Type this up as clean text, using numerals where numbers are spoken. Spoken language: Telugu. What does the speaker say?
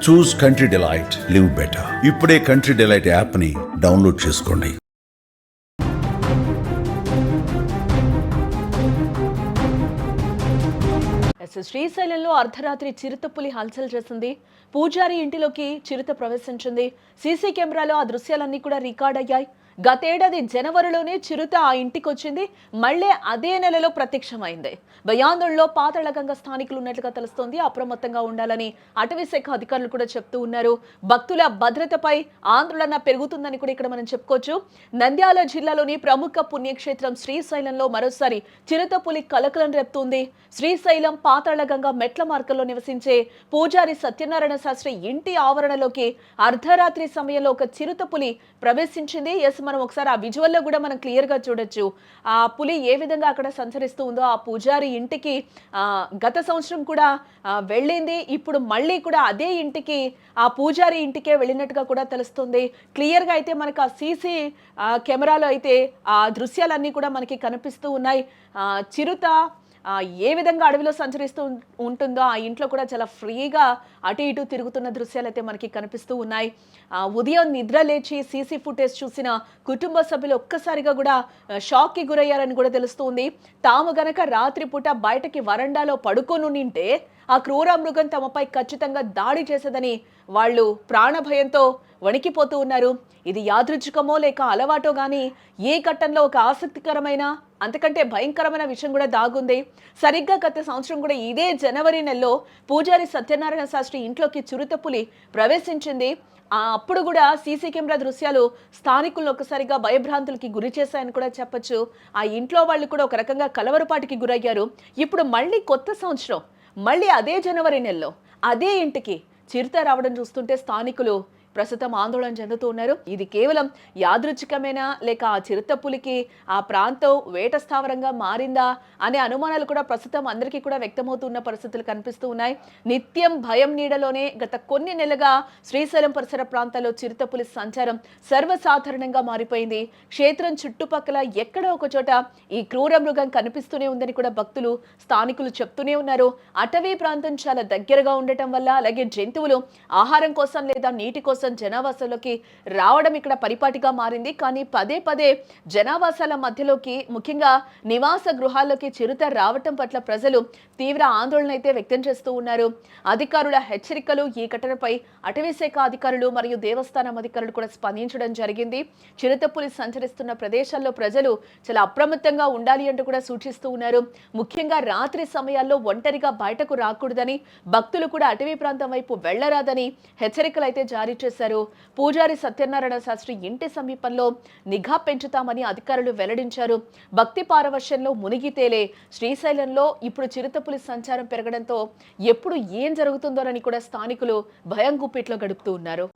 చూస్ కంట్రీ డిలైట్, లివ్ బెటర్. ఇప్పుడే కంట్రీ డిలైట్ యాప్ ని డౌన్లోడ్ చేసుకోండి. శ్రీశైలంలో అర్ధరాత్రి చిరుతపులి హల్చల్ చేసింది. పూజారి ఇంటిలోకి చిరుత ప్రవేశించింది. సీసీ కెమెరాలో ఆ దృశ్యాలన్నీ కూడా రికార్డ్ అయ్యాయి. గతేడాది జనవరిలోనే చిరుత ఆ ఇంటికి వచ్చింది. మళ్లీ అదే నెలలో ప్రత్యక్షమైంది. భయాందోళనలో పాతాళగంగ స్థానికులు ఉన్నట్లుగా తెలుస్తోంది. అప్రమత్తంగా ఉండాలని అటవీ శాఖ అధికారులు కూడా చెప్తూ ఉన్నారు. భక్తుల భద్రతపై ఆందోళన పెరుగుతుందని కూడా ఇక్కడ మనం చెప్పుకోవచ్చు. నంద్యాల జిల్లాలోని ప్రముఖ పుణ్యక్షేత్రం శ్రీశైలంలో మరోసారి చిరుతపులి కలకలం రేపుతుంది. శ్రీశైలం పాతాళగంగ మెట్ల మార్గంలో నివసించే పూజారి సత్యనారాయణ శాస్త్రి ఇంటి ఆవరణలోకి అర్ధరాత్రి సమయంలో ఒక చిరుతపులి ప్రవేశించింది. మనం ఒకసారి ఆ విజువల్లో కూడా మనం క్లియర్ గా చూడొచ్చు. ఆ పులి ఏ విధంగా అక్కడ సంచరిస్తూ ఉందో. ఆ పూజారి ఇంటికి గత సంవత్సరం కూడా వెళ్ళింది. ఇప్పుడు మళ్ళీ కూడా అదే ఇంటికి, ఆ పూజారి ఇంటికే వెళ్ళినట్టుగా కూడా తెలుస్తుంది. క్లియర్ గా అయితే మనకు ఆ సీసీ కెమెరాలో అయితే ఆ దృశ్యాలన్నీ కూడా మనకి కనిపిస్తూ ఉన్నాయి. చిరుత ఏ విధంగా అడవిలో సంచరిస్తూ ఉంటుందో ఆ ఇంట్లో కూడా చాలా ఫ్రీగా అటు ఇటు తిరుగుతున్న దృశ్యాలు అయితే మనకి కనిపిస్తూ ఉన్నాయి. ఉదయం నిద్ర లేచి సీసీ ఫుటేజ్ చూసిన కుటుంబ సభ్యులు ఒక్కసారిగా కూడా షాక్కి గురయ్యారని కూడా తెలుస్తుంది. తాము గనక రాత్రిపూట బయటకి వరండాలో పడుకొని ఉంటే ఆ క్రూర మృగం తమపై ఖచ్చితంగా దాడి చేసేదని వాళ్ళు ప్రాణభయంతో వణికిపోతూ ఉన్నారు. ఇది యాదృచ్ఛికమో లేక అలవాటో గానీ ఈ ఘట్టంలో ఒక ఆసక్తికరమైన, అంతకంటే భయంకరమైన విషయం కూడా దాగుంది. సరిగ్గా గత సంవత్సరం కూడా ఇదే జనవరి నెలలో పూజారి సత్యనారాయణ శాస్త్రి ఇంట్లోకి చిరుతపులి ప్రవేశించింది. అప్పుడు కూడా సీసీ కెమెరా దృశ్యాలు స్థానికులను ఒకసారిగా భయభ్రాంతులకి గురి చేశాయని కూడా చెప్పొచ్చు. ఆ ఇంట్లో వాళ్ళు కూడా ఒక రకంగా కలవరపాటికి గురయ్యారు. ఇప్పుడు మళ్ళీ కొత్త సంవత్సరం, మళ్ళీ అదే జనవరి నెలలో అదే ఇంటికి చిరుత రావడం చూస్తుంటే స్థానికులు ప్రస్తుతం ఆందోళన చెందుతూ ఉన్నారు. ఇది కేవలం యాదృచ్ఛికమేనా లేక ఆ చిరుతపులికి ఆ ప్రాంతం వేట స్థావరంగా మారిందా అనే అనుమానాలు కూడా ప్రస్తుతం అందరికీ కూడా వ్యక్తమవుతున్న పరిస్థితులు కనిపిస్తూ ఉన్నాయి. నిత్యం భయం నీడలోనే గత కొన్ని నెలలుగా శ్రీశైలం పరిసర ప్రాంతాల్లో చిరుతపులి సంచారం సర్వసాధారణంగా మారిపోయింది. క్షేత్రం చుట్టుపక్కల ఎక్కడో ఒక చోట ఈ క్రూర మృగం కనిపిస్తూనే ఉందని కూడా భక్తులు, స్థానికులు చెప్తూనే ఉన్నారు. అటవీ ప్రాంతం చాలా దగ్గరగా ఉండటం వల్ల, అలాగే జంతువులు ఆహారం కోసం లేదా నీటి కోసం జనావాసాల్లోకి రావడం ఇక్కడ పరిపాటిగా మారింది. కానీ పదే పదే జనావాసాల మధ్యలోకి, ముఖ్యంగా నివాస గృహాల్లోకి చిరుత రావటం పట్ల ప్రజలు తీవ్ర ఆందోళన అయితే వ్యక్తం చేస్తూ ఉన్నారు. అధికారుల హెచ్చరికలు, ఈ ఘటనపై అటవీ శాఖ అధికారులు మరియు దేవస్థానం అధికారులు కూడా స్పందించడం జరిగింది. చిరుతపులి సంచరిస్తున్న ప్రదేశాల్లో ప్రజలు చాలా అప్రమత్తంగా ఉండాలి అంటూ కూడా సూచిస్తూ ఉన్నారు. ముఖ్యంగా రాత్రి సమయాల్లో ఒంటరిగా బయటకు రాకూడదని, భక్తులు కూడా అటవీ ప్రాంతం వైపు వెళ్లరాదని హెచ్చరికలు అయితే జారీ చేశారు. పూజారి సత్యనారాయణ శాస్త్రి ఇంటి సమీపంలో నిఘా పెంచుతామని అధికారులు వెల్లడించారు. భక్తి పారవశ్యంలో మునిగి తేలే శ్రీశైలంలో ఇప్పుడు చిరుతపులి సంచారం పెరగడంతో ఎప్పుడు ఏం జరుగుతుందోనని కూడా స్థానికులు భయం గుప్పిట్లో గడుపుతూ ఉన్నారు.